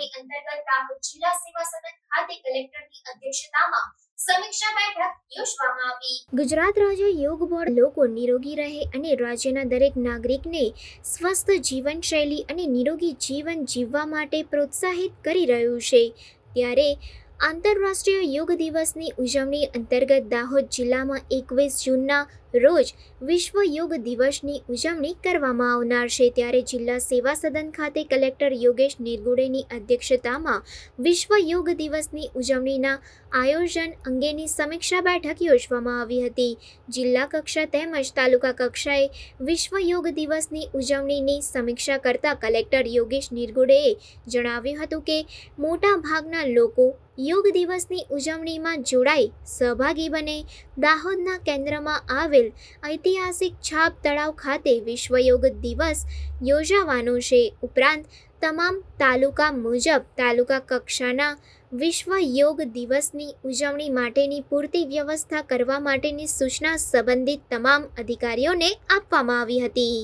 ઉજવણી અંતર્ગત દાહોદ જિલ્લા સેવા સદન ખાતે કલેક્ટરની અધ્યક્ષતામાં સમીક્ષા બેઠક યોજવામાં આવી। ગુજરાત રાજ્ય યોગ બોર્ડ લોકો નિરોગી રહે અને રાજ્યના દરેક નાગરિકને સ્વસ્થ જીવનશૈલી અને નિરોગી જીવન જીવવા માટે પ્રોત્સાહિત કરી રહ્યું છે। ત્યારે આંતરરાષ્ટ્રીય યોગ દિવસની ઉજવણી અંતર્ગત દાહોદ જિલ્લામાં 21 જૂનના રોજ વિશ્વ યોગ દિવસની ઉજવણી કરવામાં આવનાર છે। ત્યારે જિલ્લા સેવા સદન ખાતે કલેક્ટર યોગેશ નિરગુડેની અધ્યક્ષતામાં વિશ્વ યોગ દિવસની ઉજવણીના આયોજન અંગેની સમીક્ષા બેઠક યોજવામાં આવી હતી। જિલ્લા કક્ષા તેમજ તાલુકા કક્ષાએ વિશ્વ યોગ દિવસની ઉજવણીની સમીક્ષા કરતા કલેક્ટર યોગેશ નિરગુડેએ જણાવ્યું હતું કે મોટા ભાગના લોકો યોગ દિવસની ઉજવણીમાં જોડાઈ સહભાગી બને। દાહોદના કેન્દ્રમાં આવેલ ઐતિહાસિક છાપ તળાવ ખાતે વિશ્વ યોગ દિવસ યોજાવાનો છે। ઉપરાંત તમામ તાલુકા મુજબ તાલુકા કક્ષાના વિશ્વ યોગ દિવસની ઉજવણી માટેની પૂરતી વ્યવસ્થા કરવા માટેની સૂચના સંબંધિત તમામ અધિકારીઓને આપવામાં આવી હતી।